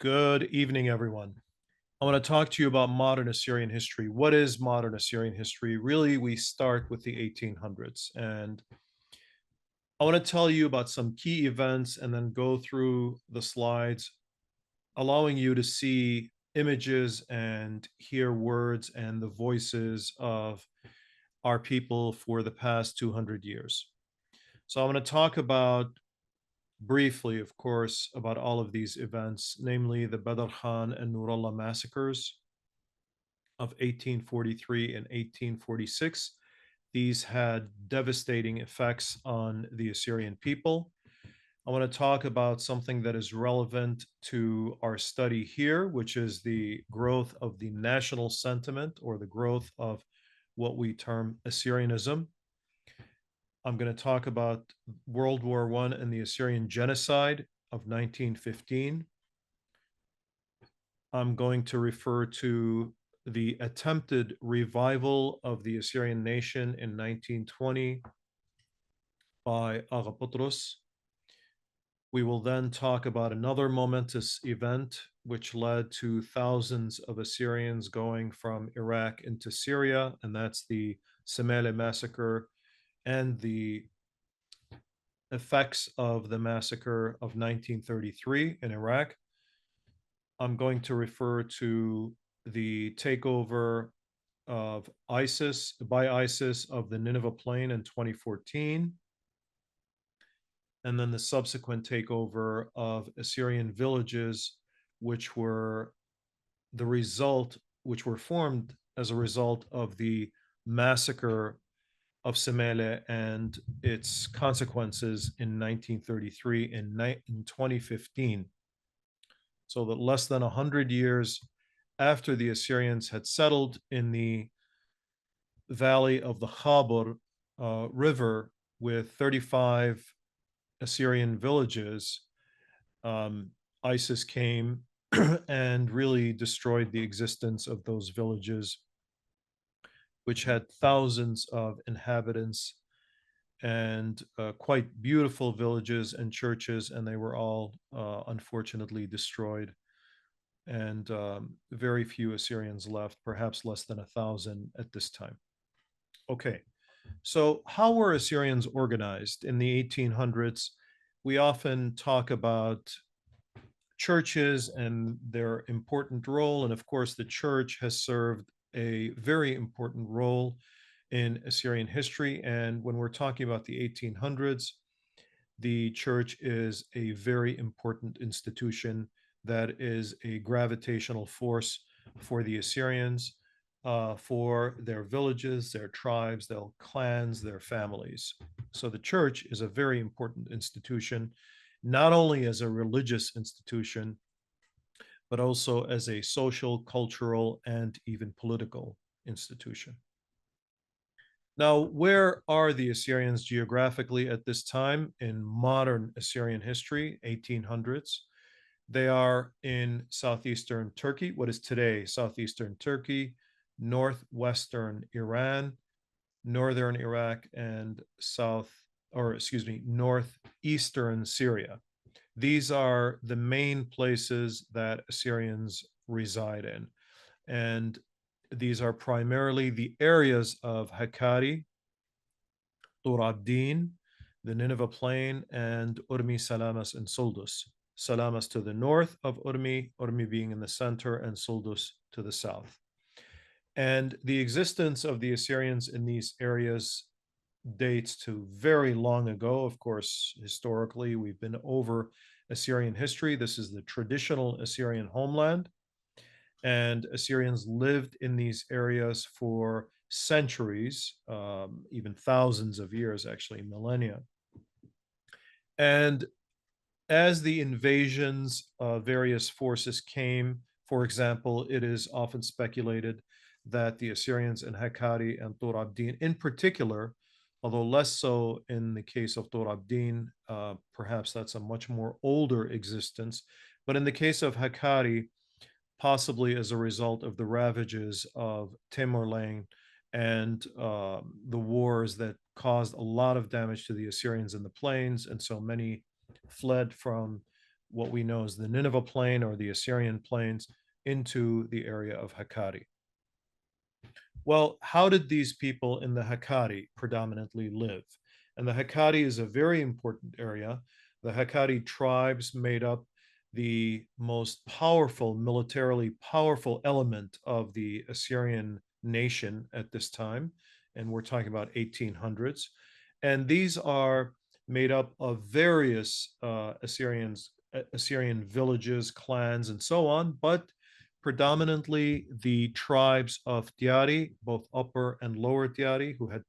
Good evening, everyone. I want to talk to you about modern Assyrian history. What is modern Assyrian history? Really, we start with the 1800s. And I want to tell you about some key events and then go through the slides, allowing you to see images and hear words and the voices of our people for the past 200 years. So I want to talk about briefly, of course, about all of these events, namely the Bedr Khan and Nurallah massacres of 1843 and 1846. These had devastating effects on the Assyrian people. I want to talk about something that is relevant to our study here, which is the growth of the national sentiment or the growth of what we term Assyrianism. I'm going to talk about World War I and the Assyrian Genocide of 1915. I'm going to refer to the attempted revival of the Assyrian nation in 1920 by Aga Boutros. We will then talk about another momentous event which led to thousands of Assyrians going from Iraq into Syria, and that's the Semele massacre and the effects of the massacre of 1933 in Iraq. I'm going to refer to the takeover of ISIS by ISIS of the Nineveh Plain in 2014, and then the subsequent takeover of Assyrian villages, which were formed as a result of the massacre of Semele and its consequences in 1933 and in 2015. So that less than 100 years after the Assyrians had settled in the valley of the Khabur River with 35 Assyrian villages, ISIS came and really destroyed the existence of those villages, which had thousands of inhabitants and quite beautiful villages and churches, and they were all unfortunately destroyed. And very few Assyrians left, perhaps less than 1,000 at this time. Okay, so how were Assyrians organized in the 1800s? We often talk about churches and their important role, and of course, the church has served a very important role in Assyrian history. And when we're talking about the 1800s, the church is a very important institution that is a gravitational force for the Assyrians, for their villages, their tribes, their clans, their families. So the church is a very important institution, not only as a religious institution, but also as a social, cultural, and even political institution. Now, where are the Assyrians geographically at this time in modern Assyrian history, 1800s? They are in southeastern Turkey, what is today southeastern Turkey, northwestern Iran, northern Iraq, and northeastern Syria. These are the main places that Assyrians reside in. And these are primarily the areas of Hakkari, Tur Abdin, the Nineveh Plain, and Urmi, Salamas, and Suldus. Salamas to the north of Urmi, Urmi being in the center, and Suldus to the south. And the existence of the Assyrians in these areas dates to very long ago. Of course, historically, we've been over Assyrian history. This is the traditional Assyrian homeland. And Assyrians lived in these areas for centuries, even thousands of years, actually, millennia. And as the invasions of various forces came, for example, it is often speculated that the Assyrians in Hakkari and Tur Abdin, in particular, although less so in the case of Tur Abdin, perhaps that's a much more older existence. But in the case of Hakkari, possibly as a result of the ravages of Tamerlane and the wars that caused a lot of damage to the Assyrians in the plains. And so many fled from what we know as the Nineveh Plain or the Assyrian Plains into the area of Hakkari. Well, how did these people in the Hakkari predominantly live? And the Hakkari is a very important area. The Hakkari tribes made up the most powerful, militarily powerful element of the Assyrian nation at this time. And we're talking about 1800s. And these are made up of various Assyrian villages, clans, and so on, but predominantly the tribes of Tiari, both Upper and Lower Tiari, who had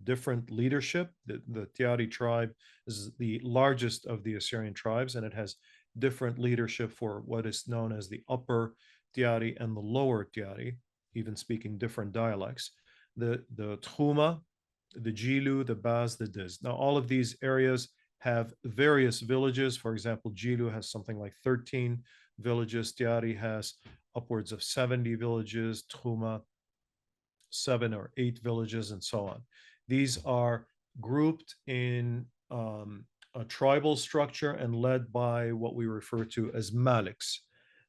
different leadership. The Tiari tribe is the largest of the Assyrian tribes, and it has different leadership for what is known as the Upper Tiari and the Lower Tiari, even speaking different dialects. The Truma, the Jilu, the Baz, the Diz. Now, all of these areas have various villages. For example, Jilu has something like 13 villages. Tiari has upwards of 70 villages, Truma, 7 or 8 villages, and so on. These are grouped in a tribal structure and led by what we refer to as maliks.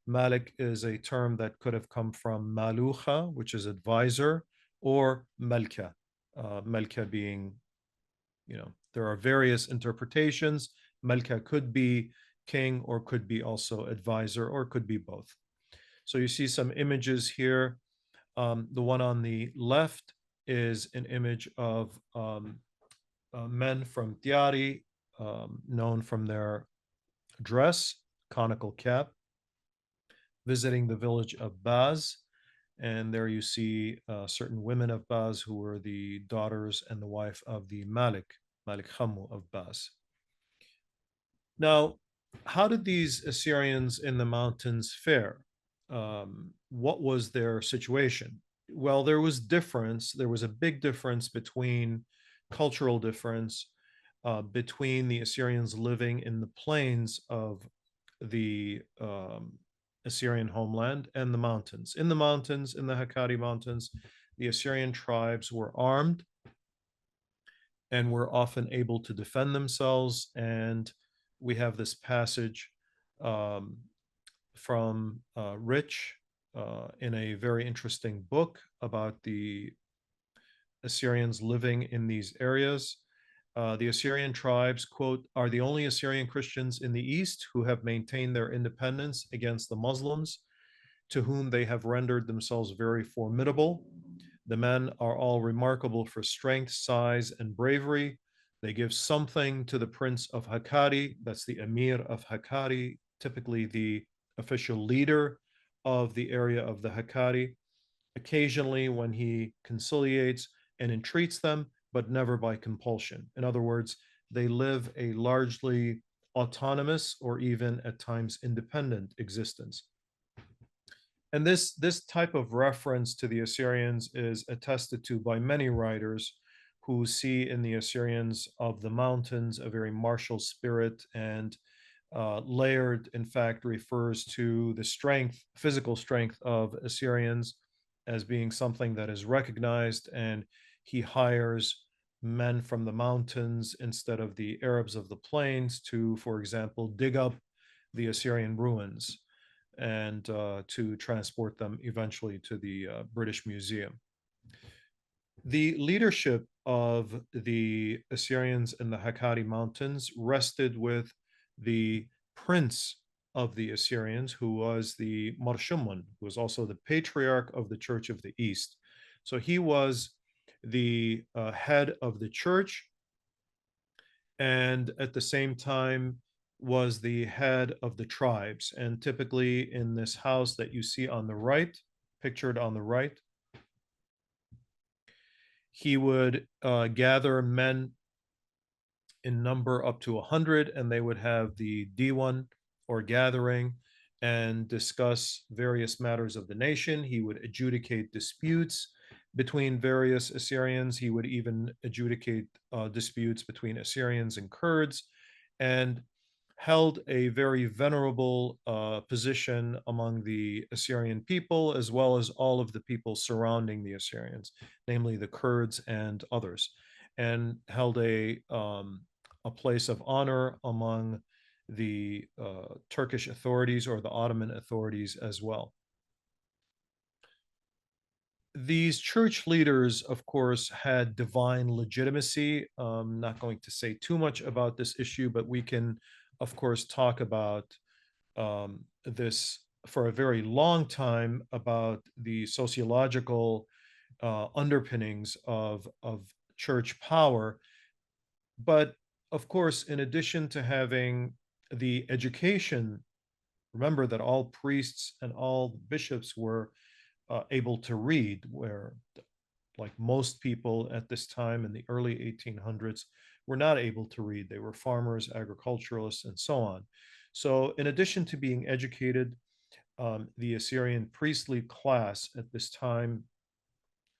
Malik is a term that could have come from malucha, which is advisor, or melka. Melka being, there are various interpretations. Melka could be king or could be also advisor or could be both. So you see some images here. The one on the left is an image of men from Tiari, known from their dress, conical cap, visiting the village of Baz. And there you see certain women of Baz who were the daughters and the wife of the Malik Khamu of Baz. Now, how did these Assyrians in the mountains fare? What was their situation? Well, there was difference. There was a big difference between cultural difference between the Assyrians living in the plains of the Assyrian homeland and the mountains. In the mountains, in the Hakkari Mountains, the Assyrian tribes were armed and were often able to defend themselves. And we have this passage from Rich in a very interesting book about the Assyrians living in these areas. The Assyrian tribes, quote, are the only Assyrian Christians in the East who have maintained their independence against the Muslims, to whom they have rendered themselves very formidable. The men are all remarkable for strength, size, and bravery. They give something to the Prince of Hakkari, that's the Emir of Hakkari, typically the official leader of the area of the Hakkari, occasionally when he conciliates and entreats them, but never by compulsion. In other words, they live a largely autonomous or even at times independent existence. And this type of reference to the Assyrians is attested to by many writers who see in the Assyrians of the mountains a very martial spirit, and Laird, in fact, refers to the strength, physical strength of Assyrians as being something that is recognized, and he hires men from the mountains instead of the Arabs of the plains to, for example, dig up the Assyrian ruins and to transport them eventually to the British Museum. The leadership of the Assyrians in the Hakkari Mountains rested with the prince of the Assyrians, who was the Marshumun, who was also the patriarch of the Church of the East. So he was the head of the church, and at the same time was the head of the tribes. And typically in this house that you see on the right, pictured on the right, he would gather men in number up to 100, and they would have the Diwan or gathering and discuss various matters of the nation. He would adjudicate disputes between various Assyrians. He would even adjudicate disputes between Assyrians and Kurds, and held a very venerable position among the Assyrian people, as well as all of the people surrounding the Assyrians, namely the Kurds and others, and held a place of honor among the Turkish authorities or the Ottoman authorities as well. These church leaders, of course, had divine legitimacy. Not going to say too much about this issue, but we can, of course, talk about this for a very long time about the sociological underpinnings of church power. But of course, in addition to having the education, remember that all priests and all bishops were able to read, where like most people at this time in the early 1800s were not able to read. They were farmers, agriculturalists, and so on. So in addition to being educated, the Assyrian priestly class at this time,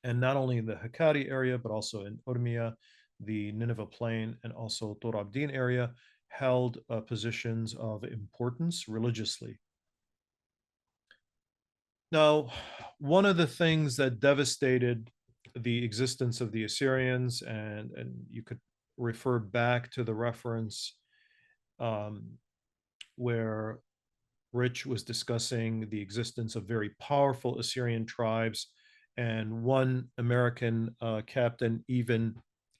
and not only in the Hakkari area, but also in Urmia, the Nineveh Plain, and also Torabdin area, held positions of importance religiously. Now, one of the things that devastated the existence of the Assyrians, and you could refer back to the reference um, where Rich was discussing the existence of very powerful Assyrian tribes, and one American captain even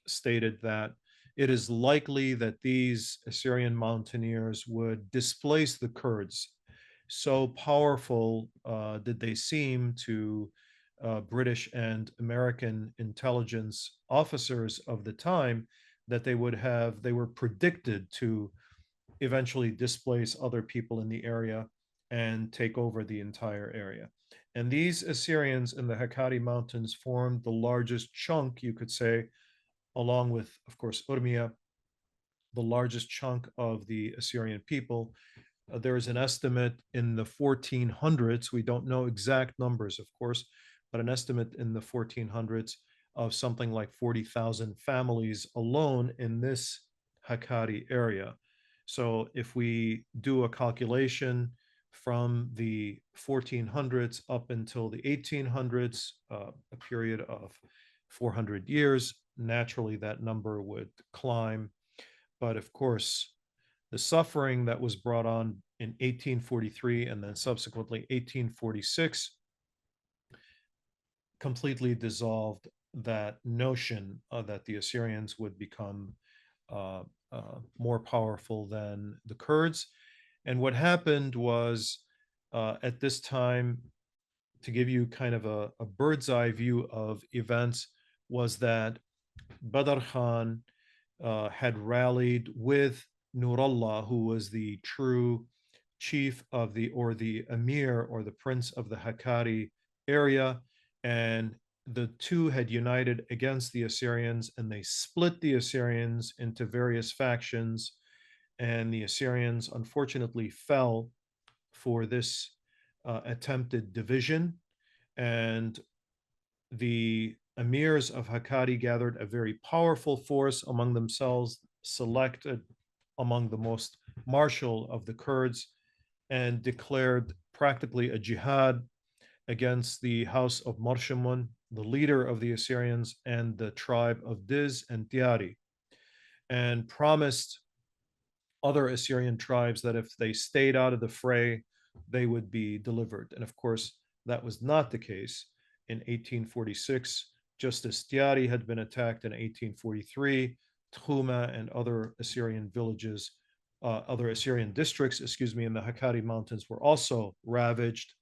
stated that it is likely that these Assyrian mountaineers would displace the Kurds. So powerful did they seem to British and American intelligence officers of the time that they were predicted to eventually displace other people in the area and take over the entire area. And these Assyrians in the Hakkari Mountains formed the largest chunk, you could say, along with, of course, Urmia, the largest chunk of the Assyrian people. There is an estimate in the 1400s. We don't know exact numbers, of course, but an estimate in the 1400s of something like 40,000 families alone in this Hakkari area. So if we do a calculation from the 1400s up until the 1800s, a period of 400 years, naturally that number would climb. But of course, the suffering that was brought on in 1843 and then subsequently 1846 completely dissolved that notion that the Assyrians would become more powerful than the Kurds. And what happened was at this time, to give you kind of a bird's eye view of events, was that Badr Khan had rallied with Nurallah, who was the true chief of the emir or the prince of the Hakkari area, and the two had united against the Assyrians, and they split the Assyrians into various factions, and the Assyrians unfortunately fell for this attempted division, and the emirs of Hakkari gathered a very powerful force among themselves, selected among the most martial of the Kurds, and declared practically a jihad against the house of Marshamun, the leader of the Assyrians, and the tribe of Diz and Tiari, and promised other Assyrian tribes that if they stayed out of the fray, they would be delivered. And of course, that was not the case. In 1846, just as Tiari had been attacked in 1843, Tkhuma and other Assyrian villages, other Assyrian districts, in the Hakkari Mountains were also ravaged,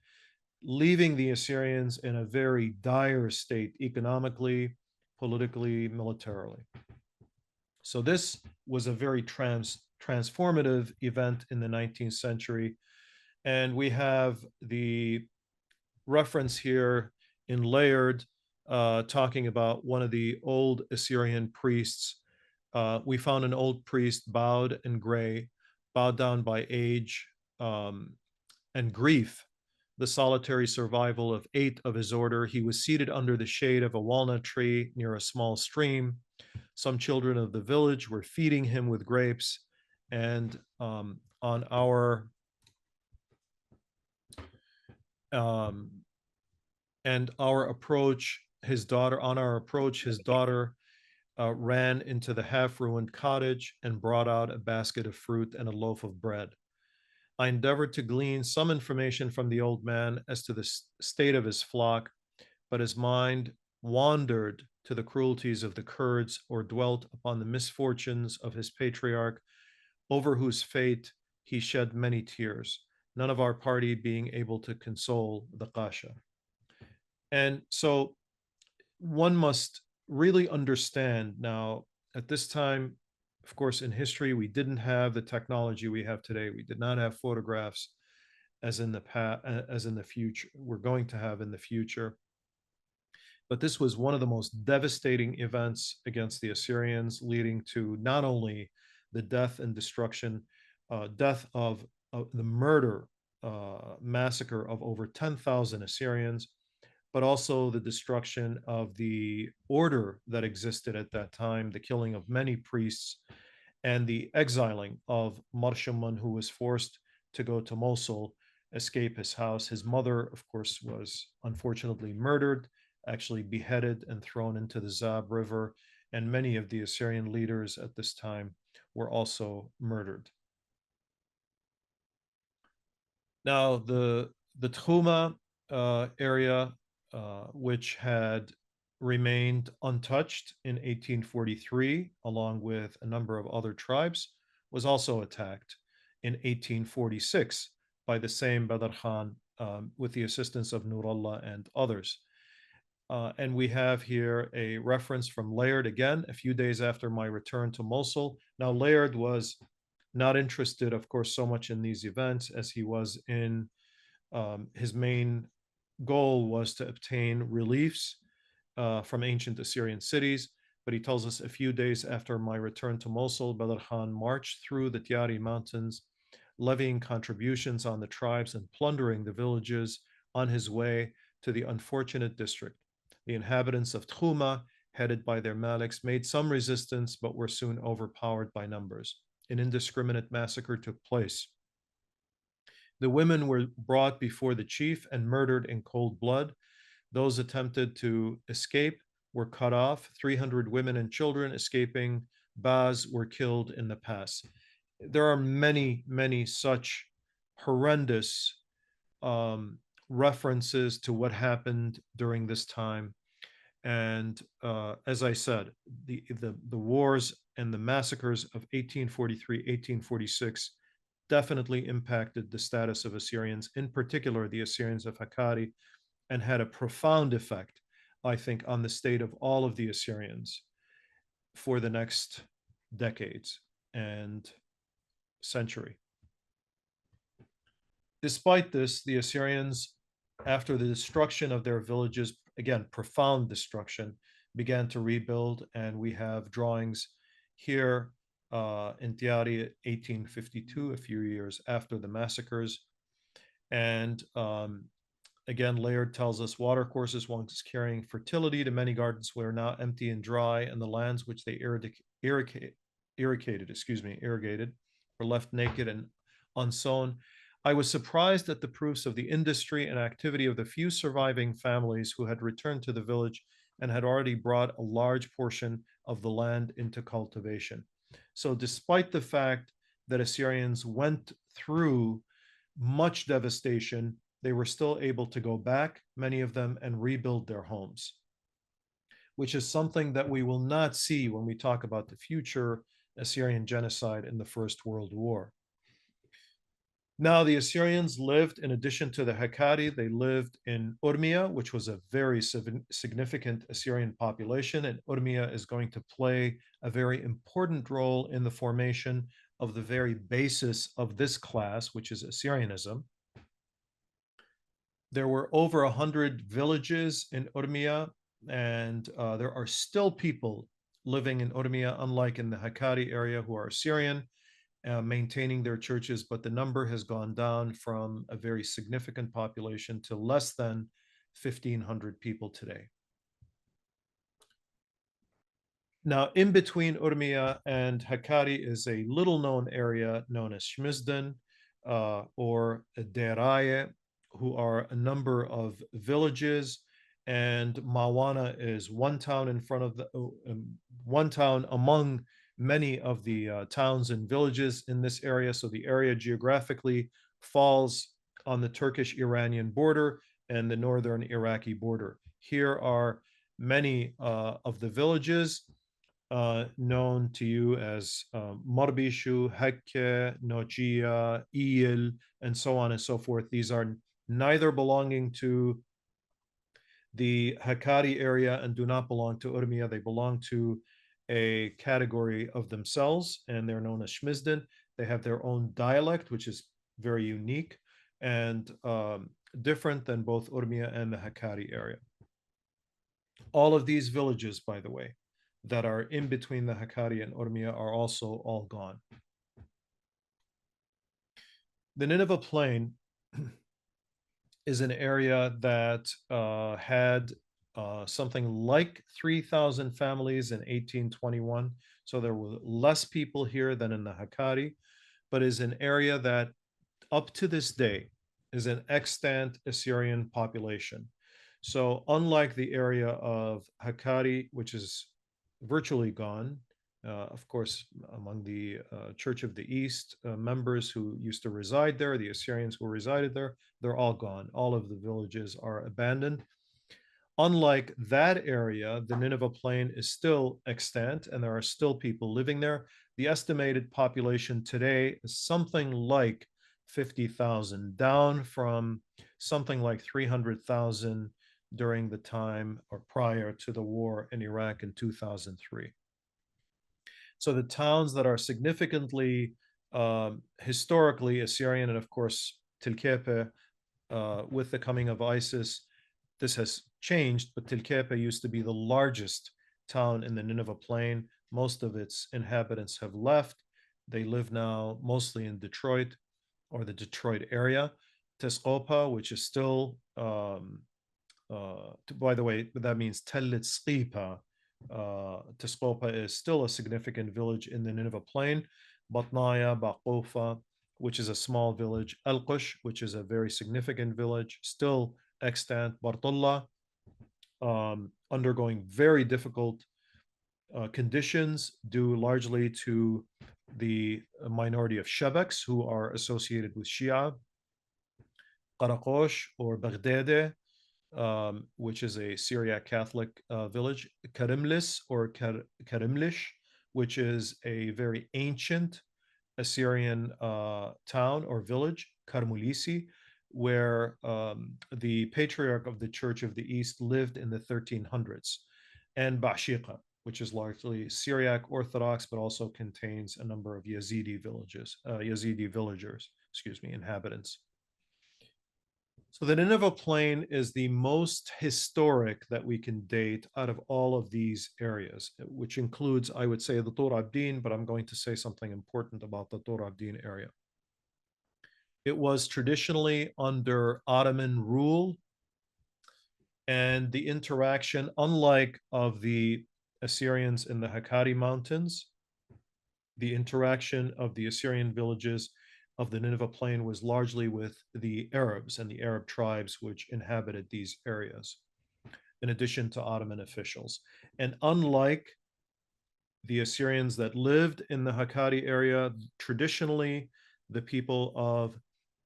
leaving the Assyrians in a very dire state economically, politically, militarily. So this was a very transformative event in the 19th century. And we have the reference here in Layard talking about one of the old Assyrian priests. We found an old priest bowed and gray, bowed down by age and grief, the solitary survival of 8 of his order. He was seated under the shade of a walnut tree near a small stream. Some children of the village were feeding him with grapes, and on our and our approach, his daughter, ran into the half-ruined cottage and brought out a basket of fruit and a loaf of bread. I endeavored to glean some information from the old man as to the state of his flock, but his mind wandered to the cruelties of the Kurds or dwelt upon the misfortunes of his patriarch, over whose fate he shed many tears, none of our party being able to console the Kasha. And so one must really understand now, at this time, of course, in history, we didn't have the technology we have today. We did not have photographs as in the past, as in the future, we're going to have in the future. But this was one of the most devastating events against the Assyrians, leading to not only the death and destruction, death of the murder, massacre of over 10,000 Assyrians, but also the destruction of the order that existed at that time, the killing of many priests, and the exiling of Marshaman, who was forced to go to Mosul, escape his house. His mother, of course, was unfortunately murdered, actually beheaded and thrown into the Zab River, and many of the Assyrian leaders at this time were also murdered. Now, the Tchuma area, which had remained untouched in 1843, along with a number of other tribes, was also attacked in 1846 by the same Bedr Khan with the assistance of Nurallah and others. And we have here a reference from Layard again, a few days after my return to Mosul. Now, Layard was not interested, of course, so much in these events as he was in his main goal was to obtain reliefs from ancient Assyrian cities. But he tells us a few days after my return to Mosul, Bedr Khan marched through the Tiari Mountains, levying contributions on the tribes and plundering the villages on his way to the unfortunate district. The inhabitants of Tchuma, headed by their Maliks, made some resistance but were soon overpowered by numbers. An indiscriminate massacre took place. The women were brought before the chief and murdered in cold blood. Those attempted to escape were cut off. 300 women and children escaping Baz were killed in the pass. There are many, many such horrendous references to what happened during this time. And as I said, the wars and the massacres of 1843, 1846 definitely impacted the status of Assyrians, in particular the Assyrians of Hakkari, and had a profound effect, I think, on the state of all of the Assyrians for the next decades and century. Despite this, the Assyrians, after the destruction of their villages, again, profound destruction, began to rebuild. And we have drawings here in Tiari, 1852, a few years after the massacres. And again, Layard tells us watercourses once carrying fertility to many gardens were now empty and dry, and the lands which they irrigated were left naked and unsown. I was surprised at the proofs of the industry and activity of the few surviving families who had returned to the village and had already brought a large portion of the land into cultivation. So despite the fact that Assyrians went through much devastation, they were still able to go back, many of them, and rebuild their homes, which is something that we will not see when we talk about the future Assyrian genocide in the First World War. Now, the Assyrians lived, in addition to the Hakkari, they lived in Urmia, which was a very significant Assyrian population, and Urmia is going to play a very important role in the formation of the very basis of this class, which is Assyrianism. There were over 100 villages in Urmia, and there are still people living in Urmia, unlike in the Hakkari area, who are Assyrian, maintaining their churches, but the number has gone down from a very significant population to less than 1,500 people today. Now, in between Urmia and Hakkari is a little-known area known as Shmizden or Deraye, who are a number of villages and Mawana is one town in front of the one town among many of the towns and villages in this area. So the area geographically falls on the Turkish-Iranian border and the northern Iraqi border. Here are many of the villages known to you as Marbishu, Hakke, Nojia, Il, and so on and so forth. These are neither belonging to the Hakkari area and do not belong to Urmia. They belong to a category of themselves, and they're known as Shmizdin. They have their own dialect, which is very unique and different than both Urmia and the Hakkari area. All of these villages, by the way, that are in between the Hakkari and Urmia are also all gone. The Nineveh Plain is an area that had something like 3,000 families in 1821. So there were less people here than in the Hakkari, but is an area that up to this day is an extant Assyrian population. So unlike the area of Hakkari, which is virtually gone, of course, among the Church of the East members who used to reside there, the Assyrians who resided there, they're all gone. All of the villages are abandoned. Unlike that area, the Nineveh Plain is still extant and there are still people living there. The estimated population today is something like 50,000, down from something like 300,000 during the time or prior to the war in Iraq in 2003. So the towns that are significantly historically Assyrian, and of course Tilkepe, with the coming of ISIS, this has changed, but Tilkepe used to be the largest town in the Nineveh Plain. Most of its inhabitants have left. They live now mostly in Detroit or the Detroit area. Tescopa, which is still, by the way, that means Tellit Skipa. Tescopa is still a significant village in the Nineveh Plain. Batnaya, Bakofa, which is a small village. Al-Qush, which is a very significant village, still extant. Bartullah, undergoing very difficult conditions due largely to the minority of Shabaks who are associated with Shia. Karakosh or Baghdad, which is a Syriac Catholic village. Karimlis or Karimlish, which is a very ancient Assyrian town or village. Karmulisi, where the patriarch of the Church of the East lived in the 1300s. And Bashiqa, which is largely Syriac Orthodox, but also contains a number of Yazidi villagers, inhabitants. So the Nineveh Plain is the most historic that we can date out of all of these areas, which includes, I would say, the Tur Abdin, but I'm going to say something important about the Tur Abdin area. It was traditionally under Ottoman rule, and the interaction, unlike of the Assyrians in the Hakkari Mountains, the interaction of the Assyrian villages of the Nineveh Plain was largely with the Arabs and the Arab tribes which inhabited these areas, in addition to Ottoman officials. And unlike the Assyrians that lived in the Hakkari area, traditionally the people of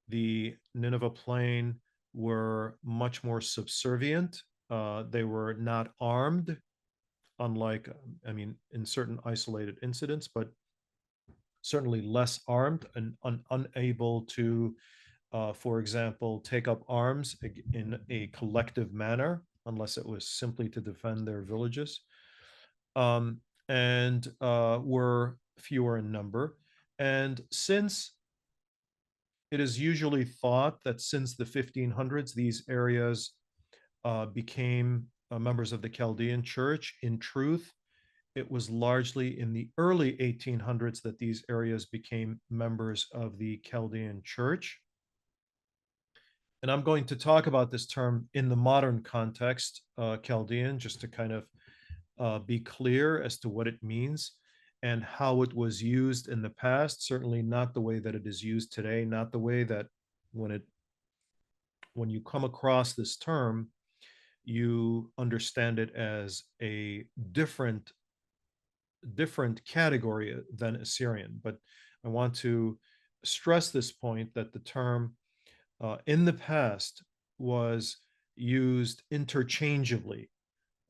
the Nineveh Plain were much more subservient. They were not armed, unlike, in certain isolated incidents, but certainly less armed and unable to, for example, take up arms in a collective manner, unless it was simply to defend their villages, and were fewer in number. And since it is usually thought that since the 1500s, these areas became members of the Chaldean Church, in truth, it was largely in the early 1800s that these areas became members of the Chaldean Church. And I'm going to talk about this term in the modern context, Chaldean, just to kind of be clear as to what it means and how it was used in the past. Certainly not the way that it is used today, not the way that when you come across this term, you understand it as a different category than Assyrian. But I want to stress this point that the term in the past was used interchangeably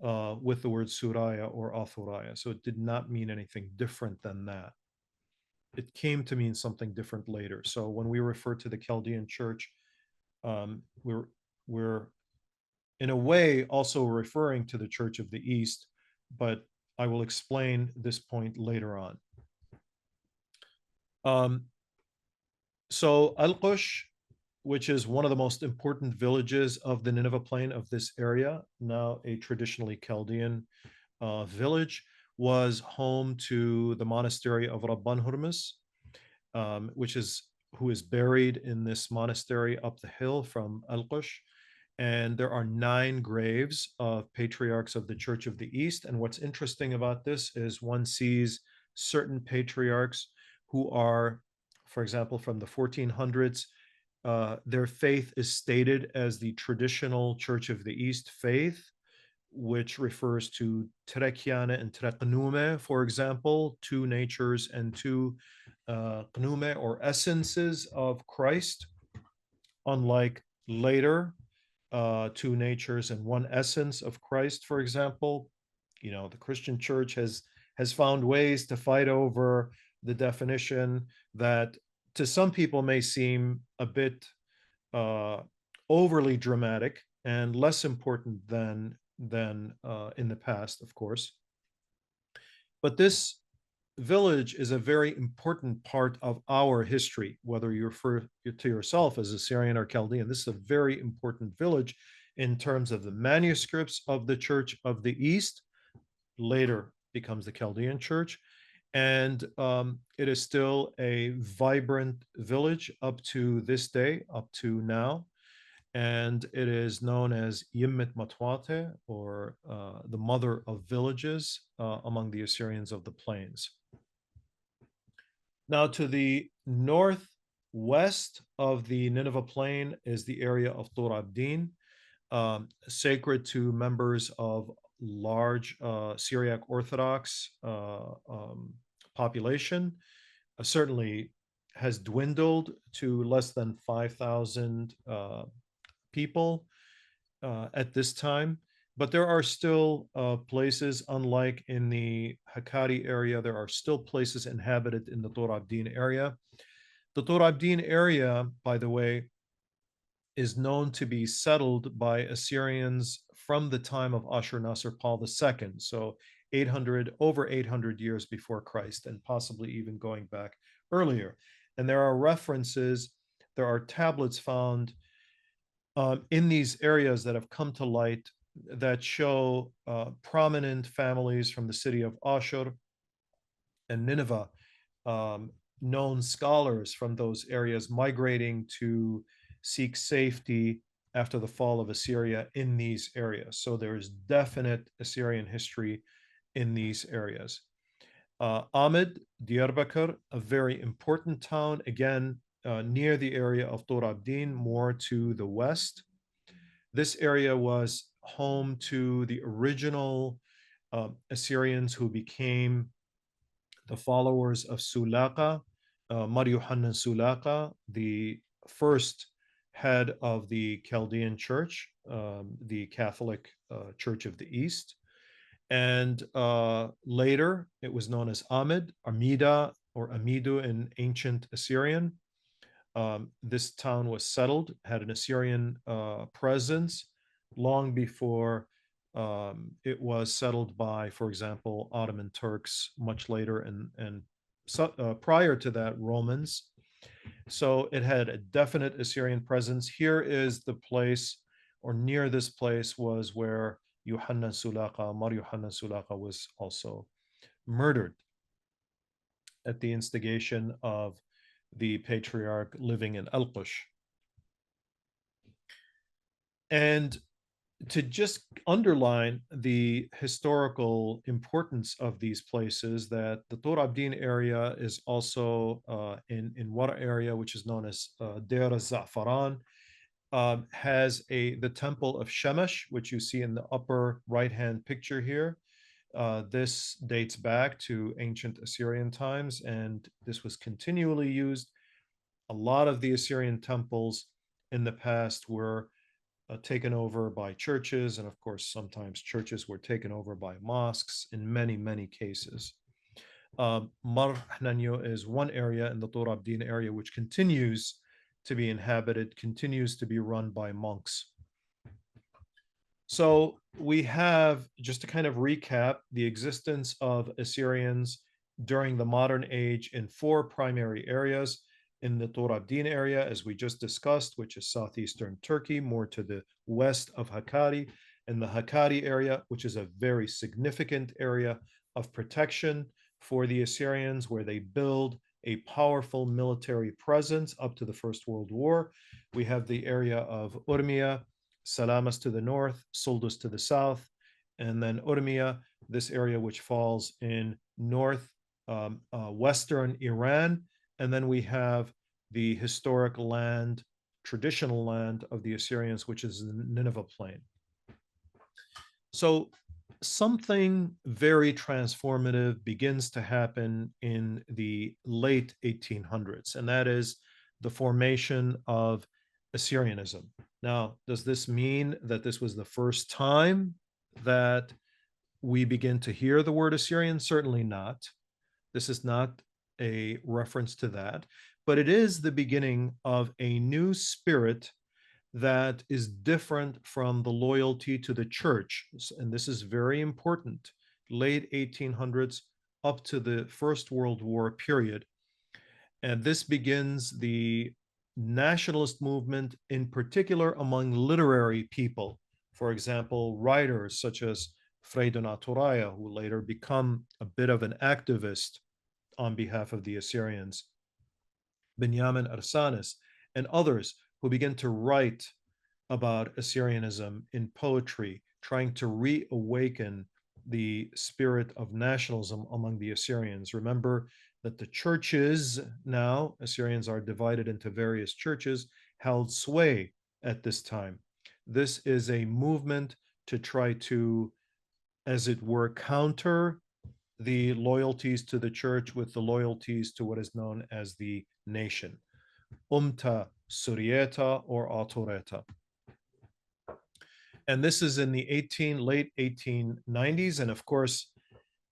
with the word Suraya or Athuraya. So it did not mean anything different than that. It came to mean something different later. So when we refer to the Chaldean church, we're in a way also referring to the Church of the East, but I will explain this point later on. Um, so Al-Qush, which is one of the most important villages of the Nineveh plain of this area, now a traditionally Chaldean village, was home to the monastery of Rabban Hurmus, which is who is buried in this monastery up the hill from Al-Qush. And there are 9 graves of patriarchs of the Church of the East. And what's interesting about this is one sees certain patriarchs who are, for example, from the 1400s. Their faith is stated as the traditional Church of the East faith, which refers to Trekiane and Treknume, for example, 2 natures and 2 Qnume or essences of Christ, unlike later 2 natures and 1 essence of Christ, for example. The Christian church has found ways to fight over the definition that to some people may seem a bit overly dramatic and less important than in the past, of course. But this village is a very important part of our history, whether you refer to yourself as Assyrian or Chaldean. This is a very important village in terms of the manuscripts of the Church of the East, later becomes the Chaldean Church. And it is still a vibrant village up to this day, up to now. And it is known as Yimmet Matwate, or the mother of villages among the Assyrians of the plains. Now, to the northwest of the Nineveh plain is the area of Tur Abdin, sacred to members of large Syriac Orthodox population. Certainly has dwindled to less than 5,000 people at this time. But there are still places, unlike in the Hakkari area, there are still places inhabited in the Tur Abdin area. The Tur Abdin area, by the way, is known to be settled by Assyrians from the time of Ashur-nasir-pal II, so over 800 years before Christ, and possibly even going back earlier. And there are references, there are tablets found in these areas that have come to light that show prominent families from the city of Ashur and Nineveh, known scholars from those areas migrating to seek safety after the fall of Assyria in these areas. So there is definite Assyrian history in these areas. Ahmed, Diyarbakir, a very important town, again, near the area of Tur Abdin, more to the west. This area was home to the original Assyrians who became the followers of Sulaqa, Mar Yohannan Sulaqa, the first head of the Chaldean Church, the Catholic Church of the East. And later, it was known as Ahmed, Amida, or Amidu in ancient Assyrian. This town was settled, had an Assyrian presence long before it was settled by, for example, Ottoman Turks much later, and prior to that, Romans. So it had a definite Assyrian presence. Here is the place, or near this place was where Yohannan Sulaqa, Mar Yohannan Sulaqa, was also murdered at the instigation of the patriarch living in Al-Qush. And to just underline the historical importance of these places, that the Tur Abdin area is also in Wara area, which is known as Deir al-Za'faran. has the temple of Shemesh, which you see in the upper right-hand picture here. This dates back to ancient Assyrian times, and this was continually used. A lot of the Assyrian temples in the past were taken over by churches, and of course, sometimes churches were taken over by mosques in many, many cases. Mar Hananyo is one area in the Tur Abdin area which continues to be inhabited, continues to be run by monks. So we have, just to kind of recap, the existence of Assyrians during the modern age in four primary areas. In the Tur Abdin area, as we just discussed, which is southeastern Turkey, more to the west of Hakkari, and the Hakkari area, which is a very significant area of protection for the Assyrians, where they build a powerful military presence up to the First World War. We have the area of Urmia, Salamas to the north, Suldus to the south, and then Urmia, this area which falls in north western Iran. And then we have the historic land, traditional land of the Assyrians, which is the Nineveh Plain. So something very transformative begins to happen in the late 1800s, and that is the formation of Assyrianism. Now, does this mean that this was the first time that we begin to hear the word Assyrian? Certainly not. This is not a reference to that, but it is the beginning of a new spirit that is different from the loyalty to the church. And this is very important. Late 1800s up to the First World War period. And this begins the nationalist movement, in particular among literary people. For example, writers such as Freydun Aturaya, who later become a bit of an activist on behalf of the Assyrians, Benjamin Arsanis, and others who begin to write about Assyrianism in poetry, trying to reawaken the spirit of nationalism among the Assyrians. Remember that the churches now, Assyrians are divided into various churches, held sway at this time. This is a movement to try to, as it were, counter the loyalties to the church with the loyalties to what is known as the nation. Umta Surieta or Autoreta. And this is in the late 1890s. And of course,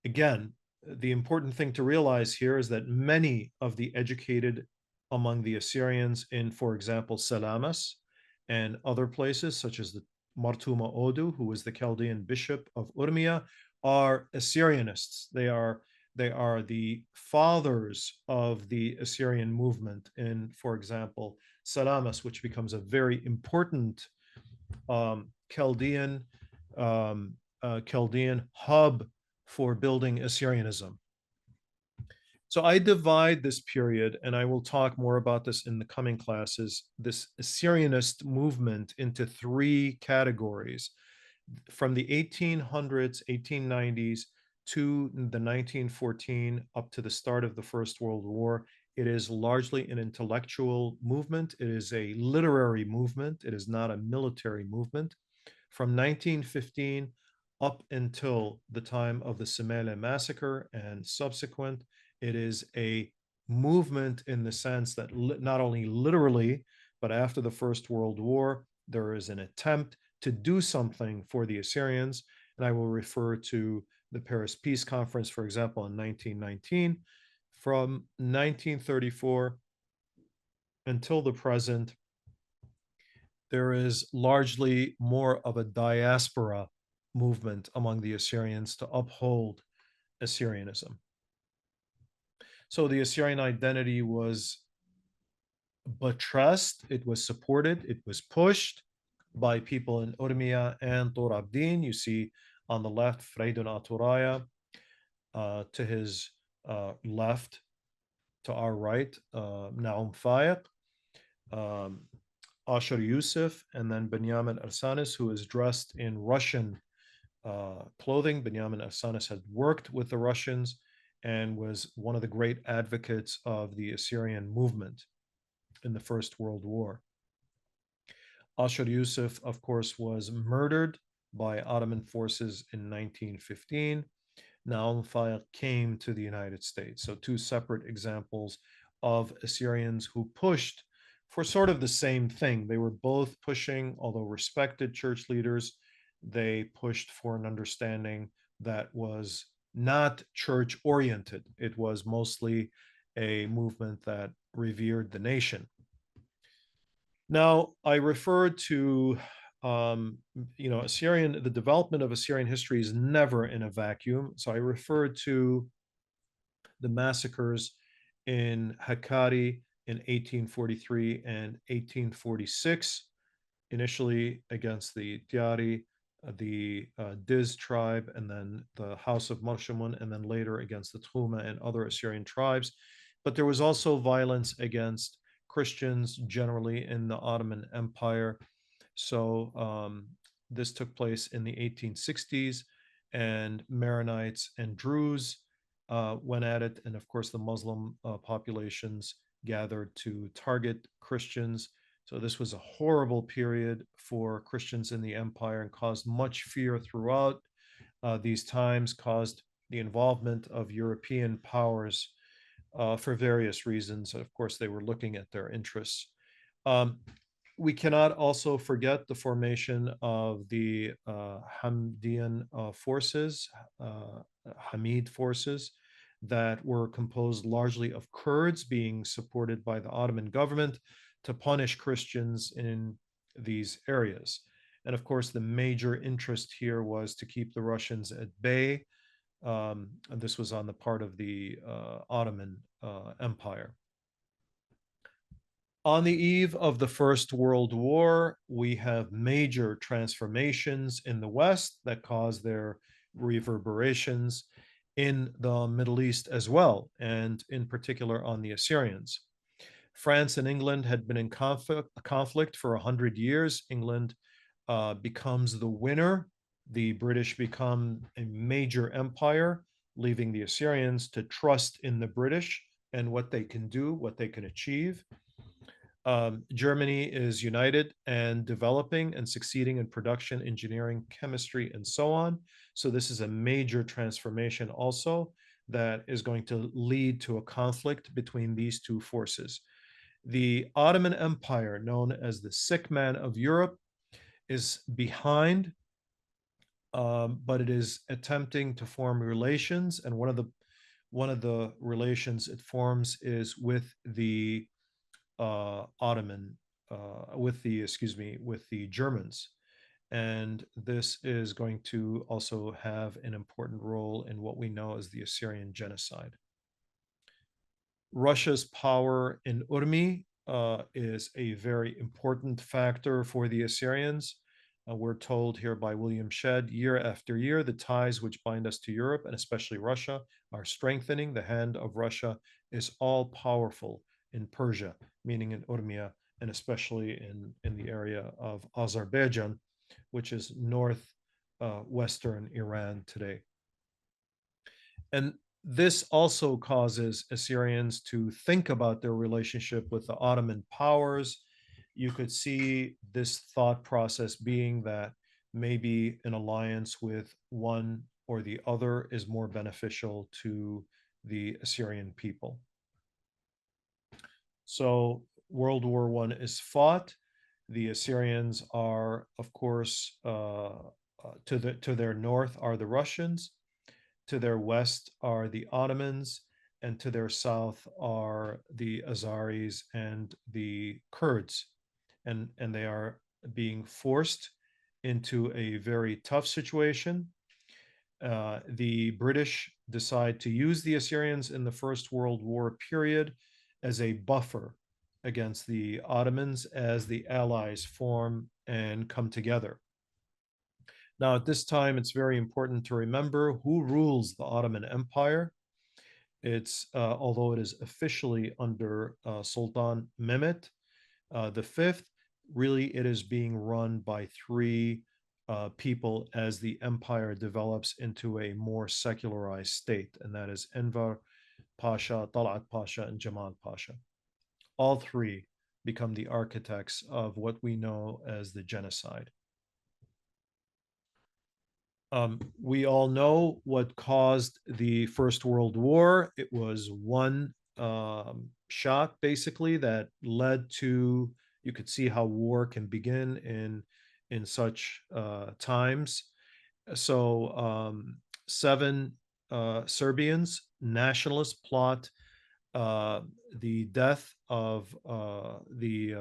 again, the important thing to realize here is that many of the educated among the Assyrians in, for example, Salamas and other places, such as the Martuma Odu, who was the Chaldean bishop of Urmia, are Assyrianists. They are the fathers of the Assyrian movement in, for example, Salamas, which becomes a very important Chaldean hub for building Assyrianism. So I divide this period, and I will talk more about this in the coming classes, this Assyrianist movement into three categories. From the 1800s, 1890s to the 1914 up to the start of the First World War, it is largely an intellectual movement. It is a literary movement. It is not a military movement. From 1915 up until the time of the Semele massacre and subsequent, it is a movement in the sense that not only literally, but after the First World War, there is an attempt to do something for the Assyrians. And I will refer to the Paris Peace Conference, for example, in 1919. From 1934 until the present, there is largely more of a diaspora movement among the Assyrians to uphold Assyrianism. So the Assyrian identity was buttressed, it was supported, it was pushed by people in Urmia and Tur Abdin. You see on the left, Freydun Aturaya, to his left, to our right, Naum Fayek, Ashar Yusuf, and then Benjamin Arsanis, who is dressed in Russian clothing. Benjamin Arsanis had worked with the Russians and was one of the great advocates of the Assyrian movement in the First World War. Ashur Yusuf, of course, was murdered by Ottoman forces in 1915. Naum Fayaq came to the United States. So, two separate examples of Assyrians who pushed for sort of the same thing. They were both pushing, although respected church leaders, they pushed for an understanding that was not church oriented. It was mostly a movement that revered the nation. Now, I referred to, the development of Assyrian history is never in a vacuum. So I referred to the massacres in Hakkari in 1843 and 1846, initially against the Tiari, the Diz tribe, and then the House of Marshamun, and then later against the Truma and other Assyrian tribes. But there was also violence against Christians generally in the Ottoman Empire. So this took place in the 1860s, and Maronites and Druze went at it. And of course, the Muslim populations gathered to target Christians. So this was a horrible period for Christians in the empire and caused much fear throughout. These times caused the involvement of European powers for various reasons. Of course, they were looking at their interests. Um, we cannot also forget the formation of the Hamdian forces, Hamid forces, that were composed largely of Kurds being supported by the Ottoman government to punish Christians in these areas. And of course, the major interest here was to keep the Russians at bay. And this was on the part of the Ottoman Empire. On the eve of the First World War, we have major transformations in the West that cause their reverberations in the Middle East as well, and in particular on the Assyrians. France and England had been in conflict for 100 years. England becomes the winner. The British become a major empire, leaving the Assyrians to trust in the British and what they can do, what they can achieve. Germany is united and developing and succeeding in production, engineering, chemistry, and so on. So this is a major transformation also that is going to lead to a conflict between these two forces. The Ottoman Empire, known as the sick man of Europe, is behind, but it is attempting to form relations. And one of the relations it forms is with the Ottoman, with the Germans. And this is going to also have an important role in what we know as the Assyrian Genocide. Russia's power in Urmi is a very important factor for the Assyrians. We're told here by William Shedd, year after year, the ties which bind us to Europe, and especially Russia, are strengthening. The hand of Russia is all powerful in Persia, meaning in Urmia, and especially in the area of Azerbaijan, which is northwestern Iran today. And this also causes Assyrians to think about their relationship with the Ottoman powers. You could see this thought process being that maybe an alliance with one or the other is more beneficial to the Assyrian people. So World War I is fought. The Assyrians are, of course, to their north are the Russians. To their west are the Ottomans, and to their south are the Azaris and the Kurds. And they are being forced into a very tough situation. The British decide to use the Assyrians in the First World War period as a buffer against the Ottomans as the Allies form and come together. Now, at this time, it's very important to remember who rules the Ottoman Empire. It's although it is officially under Sultan Mehmet the Fifth, really it is being run by three people as the empire develops into a more secularized state, and that is Enver Pasha, Talat Pasha, and Jamal Pasha. All three become the architects of what we know as the genocide. We all know what caused the First World War. It was one shot, basically, that led to, you could see how war can begin in such times. So seven Serbians, nationalists, plot uh, the death of the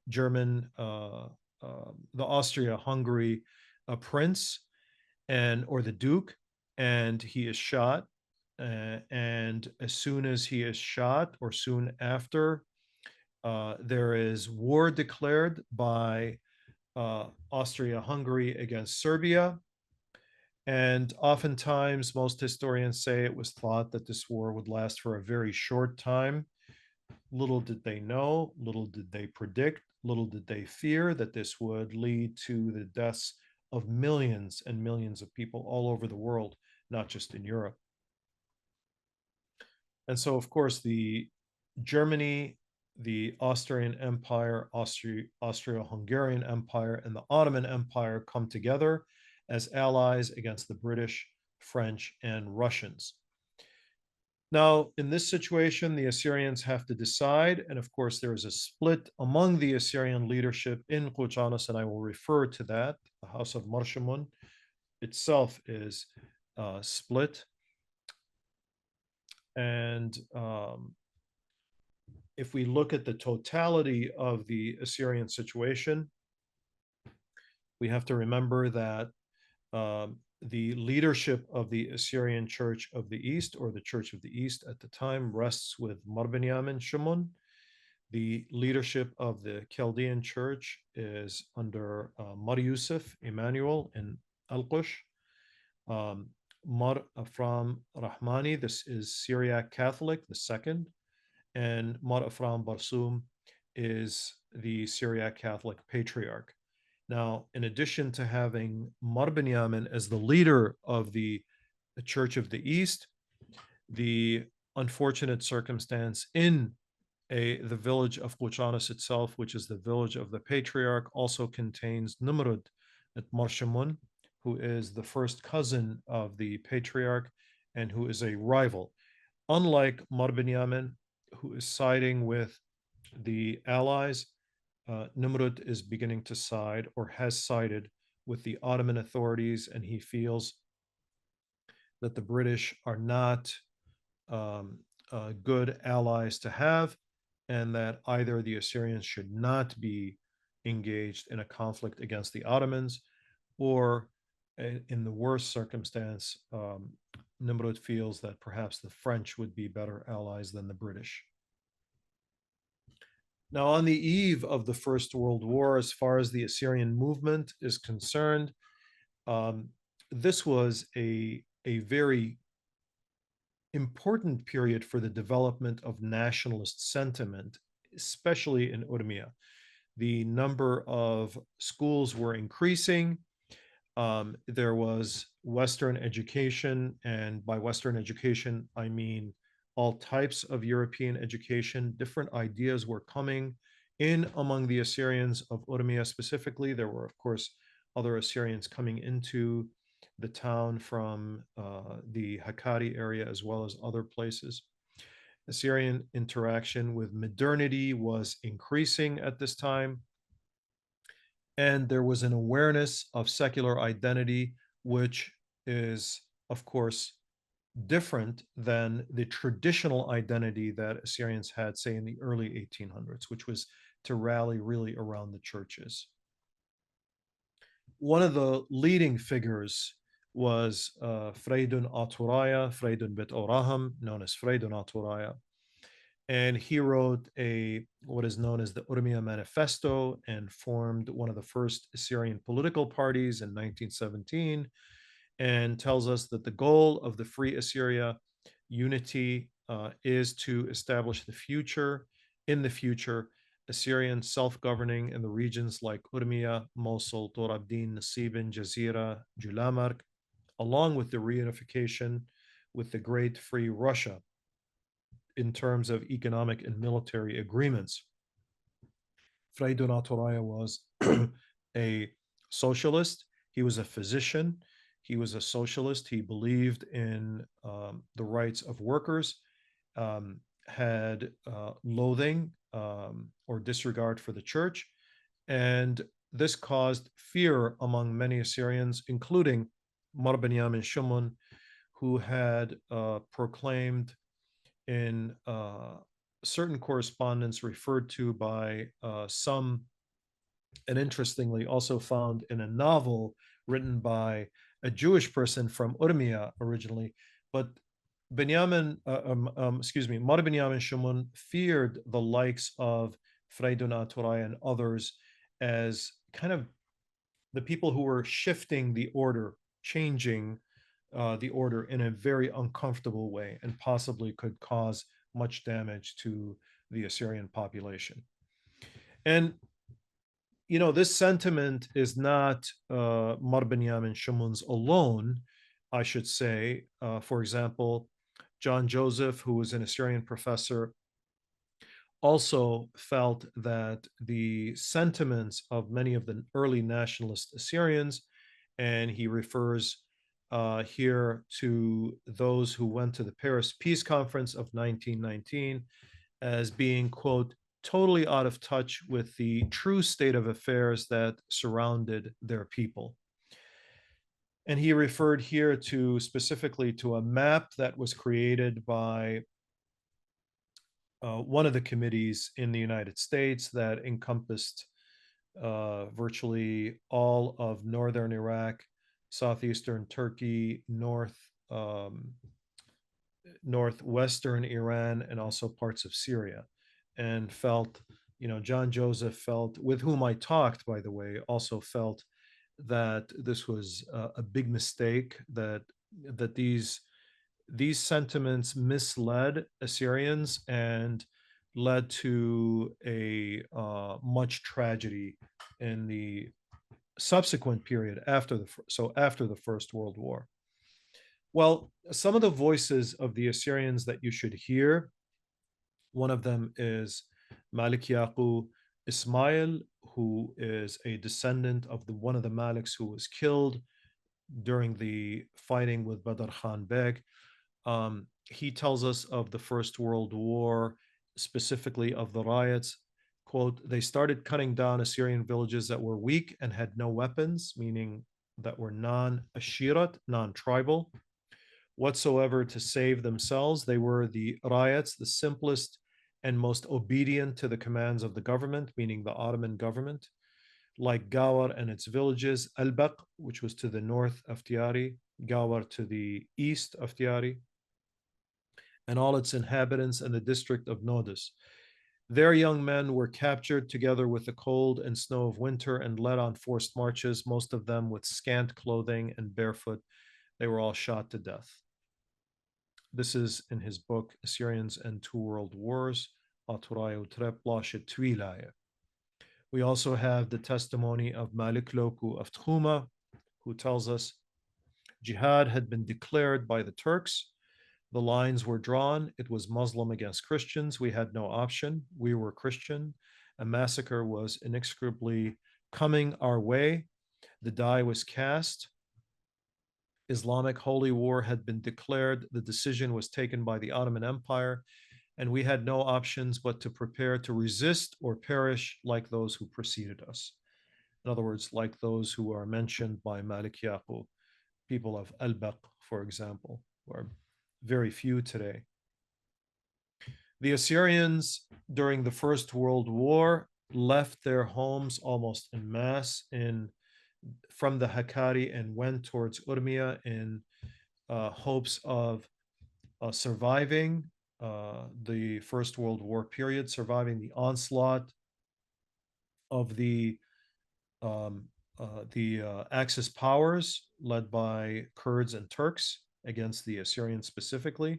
German, the Austria-Hungary prince and or the duke, and he is shot. And as soon as he is shot, or soon after, there is war declared by Austria-Hungary against Serbia. And oftentimes, most historians say it was thought that this war would last for a very short time. Little did they know, little did they predict, little did they fear that this would lead to the deaths of millions and millions of people all over the world, not just in Europe. And so, of course, the Germany, the Austrian Empire, Austro-Hungarian Empire, and the Ottoman Empire come together as allies against the British, French, and Russians. Now, in this situation, the Assyrians have to decide, and of course, there is a split among the Assyrian leadership in Quchanos, and I will refer to that. The House of Marshamun itself is split. And if we look at the totality of the Assyrian situation, we have to remember that the leadership of the Assyrian Church of the East, or the Church of the East at the time, rests with Mar Binyamin Shumun. The leadership of the Chaldean Church is under Mar Yusuf Emmanuel in Al-Qush. Mar Afram Rahmani, this is Syriac Catholic, the second, and Mar Afram Barsum is the Syriac Catholic Patriarch. Now, in addition to having Mar Binyamin as the leader of the Church of the East, the unfortunate circumstance in the village of Quchanos itself, which is the village of the Patriarch, also contains Nimrud at Marshamun, who is the first cousin of the Patriarch and who is a rival. Unlike Mar Binyamin, who is siding with the Allies, Nimrud is beginning to side, or has sided, with the Ottoman authorities, and he feels that the British are not good allies to have, and that either the Assyrians should not be engaged in a conflict against the Ottomans, or in the worst circumstance, Nimrud feels that perhaps the French would be better allies than the British. Now, on the eve of the First World War, as far as the Assyrian movement is concerned, this was a very important period for the development of nationalist sentiment, especially in Urmia. The number of schools were increasing. There was Western education, and by Western education, I mean all types of European education. Different ideas were coming in among the Assyrians of Urmia specifically. There were, of course, other Assyrians coming into the town from the Hakkari area, as well as other places. Assyrian interaction with modernity was increasing at this time, and there was an awareness of secular identity, which is, of course, different than the traditional identity that Assyrians had, say, in the early 1800s, which was to rally really around the churches. One of the leading figures was Freydun Aturaya, Freydun Bet Oraham, known as Freydun Aturaya. And he wrote what is known as the Urmia Manifesto, and formed one of the first Assyrian political parties in 1917, and tells us that the goal of the Free Assyria unity is to establish in the future, Assyrian self-governing in the regions like Urmia, Mosul, Torabdin, Nasibin, Jazira, Julamark, along with the reunification with the Great Free Russia. in terms of economic and military agreements. Fray Donatoraya was a socialist. He was a physician. He was a socialist. He believed in the rights of workers, had loathing or disregard for the church. And this caused fear among many Assyrians, including Mar Benyamin Shumun, who had proclaimed in certain correspondence referred to by some, and interestingly also found in a novel written by a Jewish person from Urmia originally, but Mar Benyamin Shumun feared the likes of Freydun Aturay and others as kind of the people who were shifting the order, changing the order in a very uncomfortable way, and possibly could cause much damage to the Assyrian population. And this sentiment is not Mar Benyamin Shumun's alone, I should say. For example, John Joseph, who was an Assyrian professor, also felt that the sentiments of many of the early nationalist Assyrians, and he refers here to those who went to the Paris Peace Conference of 1919 as being, quote, totally out of touch with the true state of affairs that surrounded their people. And he referred here to specifically to a map that was created by one of the committees in the United States that encompassed virtually all of northern Iraq, southeastern Turkey, northwestern Iran, and also parts of Syria, and felt, John Joseph felt, with whom I talked, by the way, also felt that this was a big mistake, that these sentiments misled Assyrians and led to a much tragedy in the subsequent period after the First World War. Well, some of the voices of the Assyrians that you should hear, one of them is Malik Yaqub Ismail, who is a descendant of one of the Maliks who was killed during the fighting with Badr Khan Beg. He tells us of the First World War, specifically of the riots. Quote, they started cutting down Assyrian villages that were weak and had no weapons, meaning that were non-ashirat, non-tribal, whatsoever, to save themselves. They were the riots, the simplest and most obedient to the commands of the government, meaning the Ottoman government, like Gawar and its villages, Albaq, which was to the north of Tiari, Gawar to the east of Tiari, and all its inhabitants, and the district of Nodus. Their young men were captured together with the cold and snow of winter and led on forced marches, most of them with scant clothing and barefoot. They were all shot to death. This is in his book, Assyrians and Two World Wars. We also have the testimony of Malik Loku of Tkhuma, who tells us jihad had been declared by the Turks. The lines were drawn. It was Muslim against Christians. We had no option. We were Christian. A massacre was inexorably coming our way. The die was cast. Islamic holy war had been declared. The decision was taken by the Ottoman Empire, and we had no options but to prepare to resist or perish like those who preceded us. In other words, like those who are mentioned by Malik Yaqub, people of Albaq, for example, who are very few today. The Assyrians during the First World War left their homes almost en masse from the Hakkari and went towards Urmia in hopes of surviving the First World War period, surviving the onslaught of the Axis powers led by Kurds and Turks against the Assyrians specifically.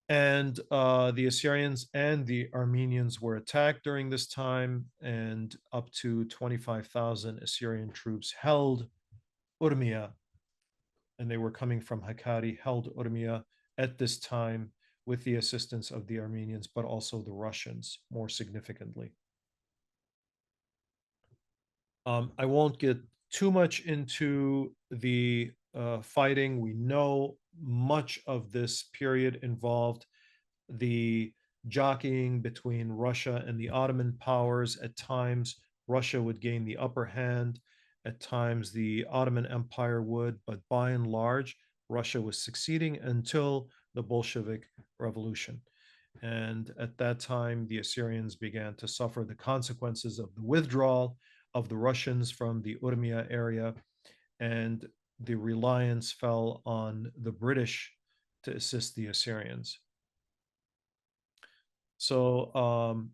And the Assyrians and the Armenians were attacked during this time, and up to 25,000 Assyrian troops held Urmia, and they were coming from Hakkari, held Urmia at this time with the assistance of the Armenians, but also the Russians more significantly. I won't get too much into the fighting. We know much of this period involved the jockeying between Russia and the Ottoman powers. At times, Russia would gain the upper hand. At times, the Ottoman Empire would, but by and large, Russia was succeeding until the Bolshevik Revolution. And at that time, the Assyrians began to suffer the consequences of the withdrawal of the Russians from the Urmia area, and the reliance fell on the British to assist the Assyrians. So,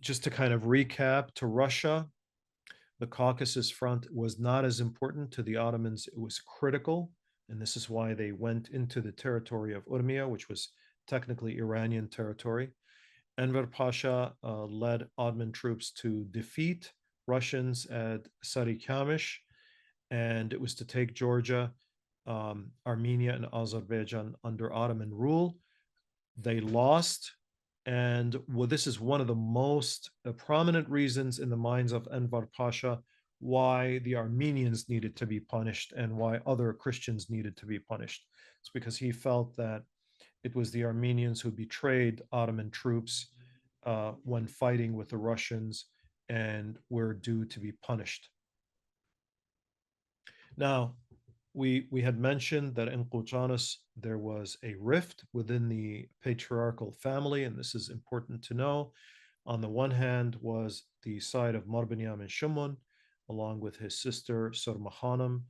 just to kind of recap, to Russia, the Caucasus front was not as important. To the Ottomans, it was critical. And this is why they went into the territory of Urmia, which was technically Iranian territory. Enver Pasha led Ottoman troops to defeat Russians at Sarikamish, and it was to take Georgia, Armenia, and Azerbaijan under Ottoman rule. They lost, and well, this is one of the most prominent reasons in the minds of Enver Pasha why the Armenians needed to be punished and why other Christians needed to be punished. It's because he felt that it was the Armenians who betrayed Ottoman troops when fighting with the Russians and were due to be punished. Now, we had mentioned that in Quchanas there was a rift within the patriarchal family, and this is important to know. On the one hand was the side of Marbinyam and Shumon, along with his sister Surma Khanum,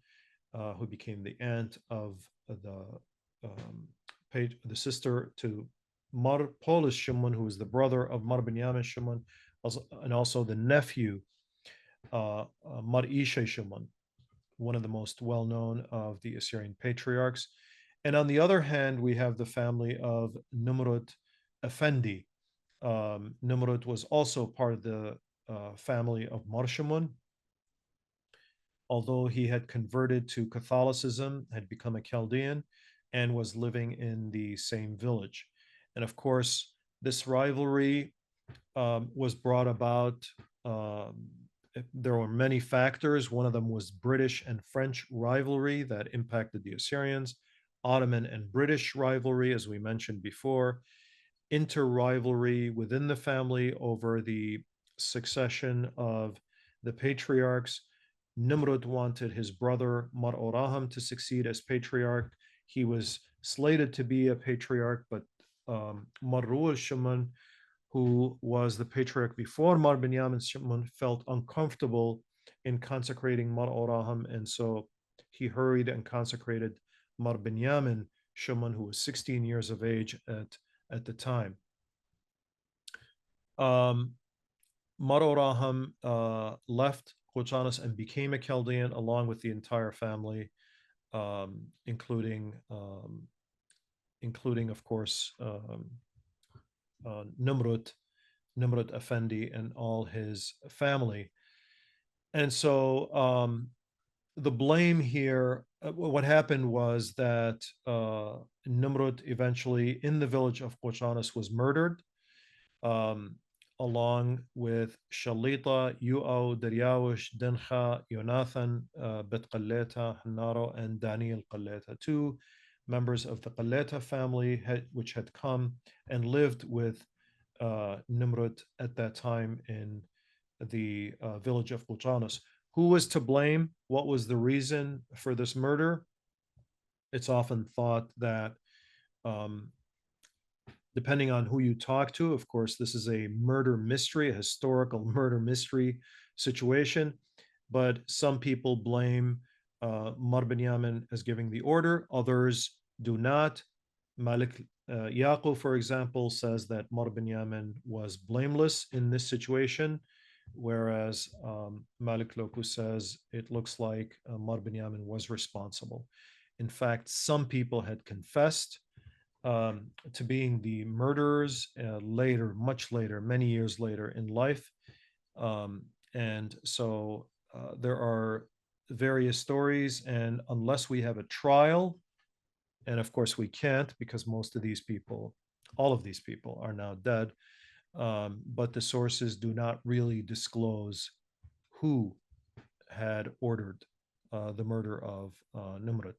who became the aunt of the sister to Polish Shumon, who was the brother of Marbinyam and Shumon, and also the nephew Mar Ishay Shumon, one of the most well-known of the Assyrian patriarchs. And on the other hand, we have the family of Numrud Effendi. Numrud was also part of the family of Marshamun, although he had converted to Catholicism, had become a Chaldean, and was living in the same village. And of course, this rivalry was brought about. There were many factors. One of them was British and French rivalry that impacted the Assyrians, Ottoman and British rivalry, as we mentioned before, inter-rivalry within the family over the succession of the patriarchs. Nimrod wanted his brother Mar Oraham to succeed as patriarch. He was slated to be a patriarch, but Marru'al Shuman, who was the patriarch before Mar Binyamin Shuman, felt uncomfortable in consecrating Mar Oraham, and so he hurried and consecrated Mar Binyamin Shuman, who was 16 years of age at the time. Mar Oraham left Quchanas and became a Chaldean along with the entire family, including, of course, Numrud Effendi and all his family. And so the blame here, what happened was that Numrud eventually in the village of Quchanas was murdered, along with Shalita, Yu'o, Daryawush, Dinha, Yonathan, Bet Qalleta, Hannaro, and Daniel Qalleta, two members of the Qalleta family, which had come and lived with Nimrud at that time in the village of Quchanas. Who was to blame? What was the reason for this murder? It's often thought that depending on who you talk to, of course, this is a murder mystery, a historical murder mystery situation, but some people blame Mar Binyamin as giving the order, others do not. Malik Yaqub, for example, says that Mar Binyamin was blameless in this situation, whereas Malik Loku says it looks like Mar Binyamin was responsible. In fact, some people had confessed to being the murderers later, much later, many years later in life. And so there are various stories, and unless we have a trial And of course, we can't because most of these people, all of these people, are now dead. But the sources do not really disclose who had ordered the murder of Nimrud.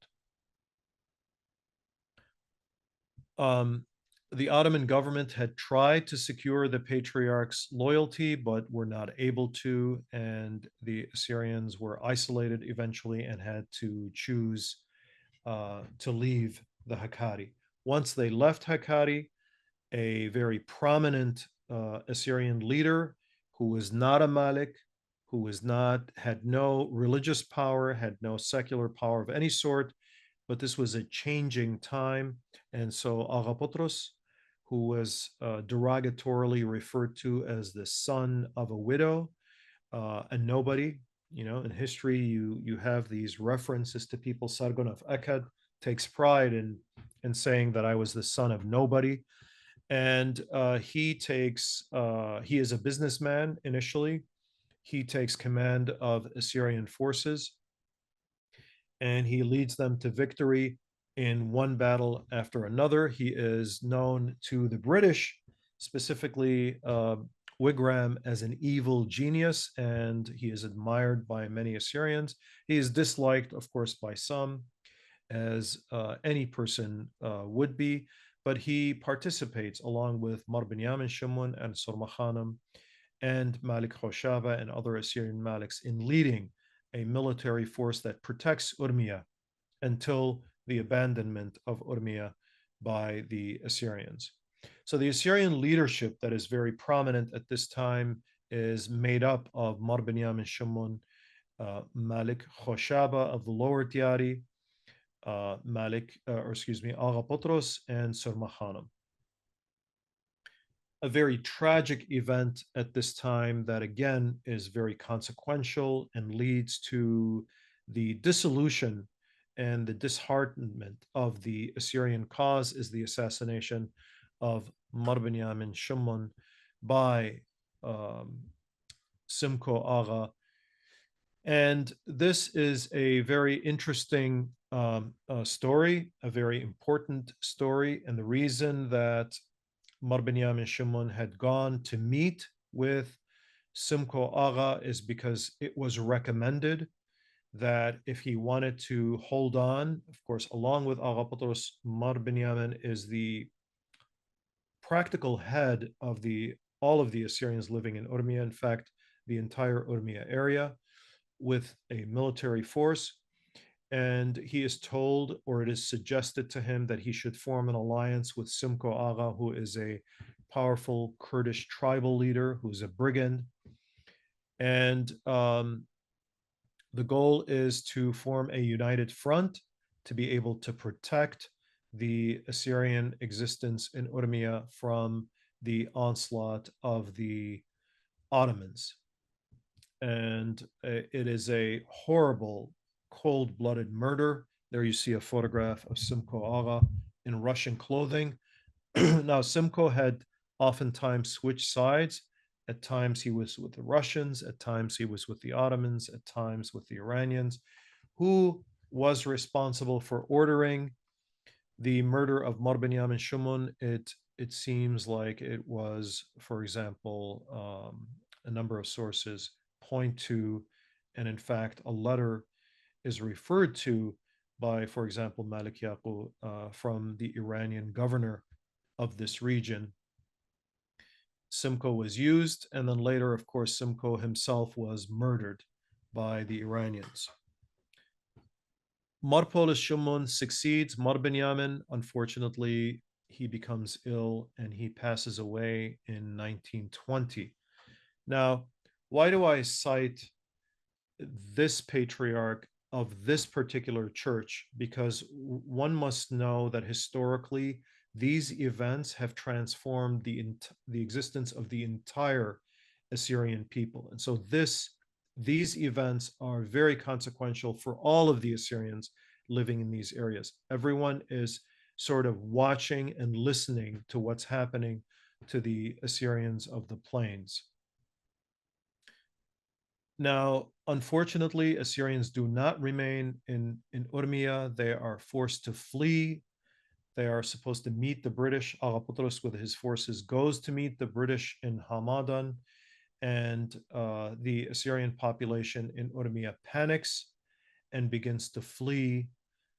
Um, the Ottoman government had tried to secure the patriarch's loyalty, but were not able to, and the Assyrians were isolated eventually and had to choose to leave the Hakkari. Once they left Hakkari, a very prominent Assyrian leader who was not a Malik, who was not had no religious power, had no secular power of any sort, but this was a changing time, and so Agapotros, who was derogatorily referred to as the son of a widow, a nobody. You know, in history, you have these references to people. Sargon of Akkad takes pride in saying that I was the son of nobody, and he is a businessman initially. He takes command of Assyrian forces, and he leads them to victory in one battle after another. He is known to the British, specifically Wigram, as an evil genius, and he is admired by many Assyrians. He is disliked, of course, by some, as any person would be, but he participates along with Mar Binyamin Shumun and Surmakhanum and Malik Khoshaba and other Assyrian Maliks in leading a military force that protects Urmia until the abandonment of Urmia by the Assyrians. So the Assyrian leadership that is very prominent at this time is made up of Mar Binyamin Shumun, Malik Khoshaba of the Lower Tiari, Agha Potros, and Surmakhanum. A very tragic event at this time that again is very consequential and leads to the dissolution and the disheartenment of the Assyrian cause is the assassination of Mar Binyamin Shummun by um, Simko Agha. And this is a very interesting story, a very important story. And the reason that Mar Binyamin Shumun had gone to meet with Simko Agha is because it was recommended that if he wanted to hold on, of course, along with Agha Patros, Mar Binyamin is the practical head of the all of the Assyrians living in Urmia. In fact, the entire Urmia area with a military force. And he is told, or it is suggested to him, that he should form an alliance with Simko Agha, who is a powerful Kurdish tribal leader, who's a brigand. And the goal is to form a united front to be able to protect the Assyrian existence in Urmia from the onslaught of the Ottomans. And it is a horrible, cold-blooded murder. There you see a photograph of Simko Agha in Russian clothing. Now, Simco had oftentimes switched sides. At times he was with the Russians, at times he was with the Ottomans, at times with the Iranians. Who was responsible for ordering the murder of Mar Binyamin Shumun? It seems like it was, for example, a number of sources point to, and in fact, a letter is referred to by, for example, Malik Yaqub from the Iranian governor of this region. Simco was used, and then later, of course, Simco himself was murdered by the Iranians. Marpolis Shumun succeeds Mar Binyamin. Unfortunately, he becomes ill and he passes away in 1920. Now, why do I cite this patriarch of this particular church? Because one must know that historically, these events have transformed the existence of the entire Assyrian people. And so these events are very consequential for all of the Assyrians living in these areas. Everyone is sort of watching and listening to what's happening to the Assyrians of the plains. Now, unfortunately, Assyrians do not remain in Urmia. They are forced to flee They are supposed to meet the British. Agapotros with his forces goes to meet the British in Hamadan, and the Assyrian population in Urmia panics and begins to flee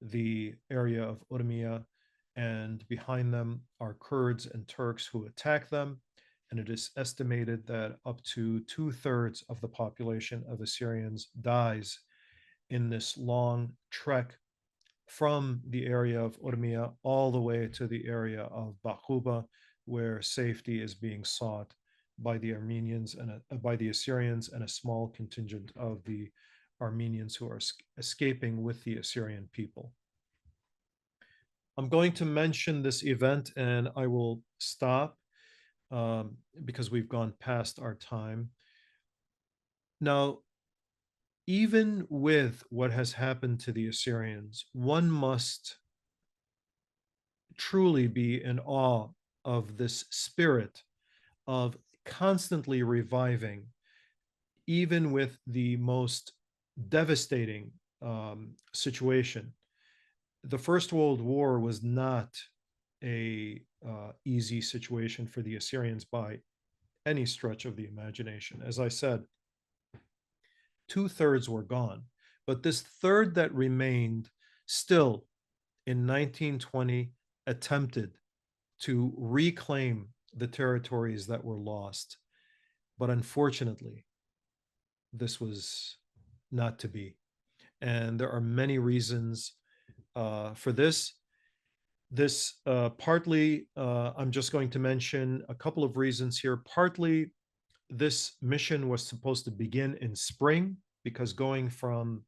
the area of Urmia. And behind them are Kurds and Turks who attack them. And it is estimated that up to 2/3 of the population of Assyrians dies in this long trek from the area of Urmia all the way to the area of Baquba, where safety is being sought by the Armenians and by the Assyrians and a small contingent of the Armenians who are escaping with the Assyrian people. I'm going to mention this event and I will stop because we've gone past our time. Now, even with what has happened to the Assyrians, one must truly be in awe of this spirit of constantly reviving, even with the most devastating situation. The First World War was not a easy situation for the Assyrians by any stretch of the imagination. As I said, 2/3 were gone, but this third that remained still in 1920 attempted to reclaim the territories that were lost. But unfortunately, this was not to be. And there are many reasons for this. This partly, I'm just going to mention a couple of reasons here. Partly, this mission was supposed to begin in spring because going from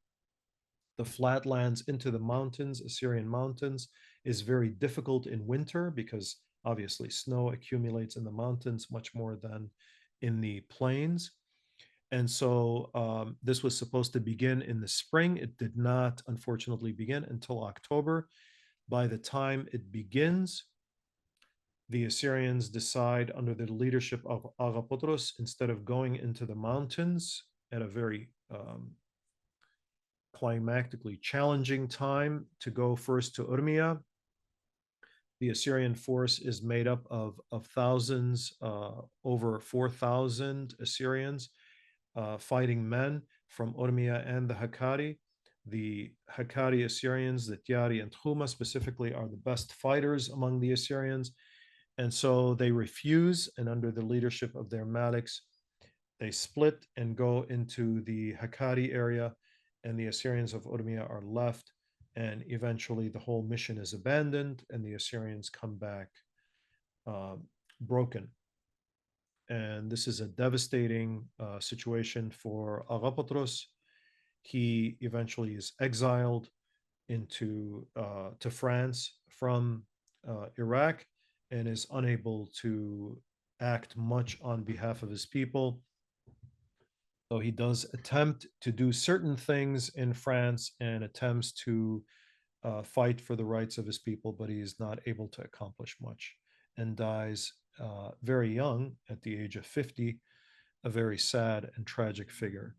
the flatlands into the mountains, Assyrian mountains, is very difficult in winter because obviously snow accumulates in the mountains much more than in the plains. And so this was supposed to begin in the spring. It did not, unfortunately, begin until October. By the time it begins, the Assyrians decide, under the leadership of Agapotros, instead of going into the mountains at a very climactically challenging time, to go first to Urmia. The Assyrian force is made up of thousands, over 4,000 Assyrians, fighting men from Urmia and the Hakkari. The Hakkari Assyrians, the Tiari and Tchuma specifically, are the best fighters among the Assyrians. And so they refuse, and under the leadership of their Maliks, they split and go into the Hakkari area, and the Assyrians of Urmia are left. And eventually the whole mission is abandoned, and the Assyrians come back broken. And this is a devastating situation for Agapotros. He eventually is exiled into to France from Iraq and is unable to act much on behalf of his people. So he does attempt to do certain things in France and attempts to fight for the rights of his people, but he is not able to accomplish much and dies very young at the age of 50, a very sad and tragic figure.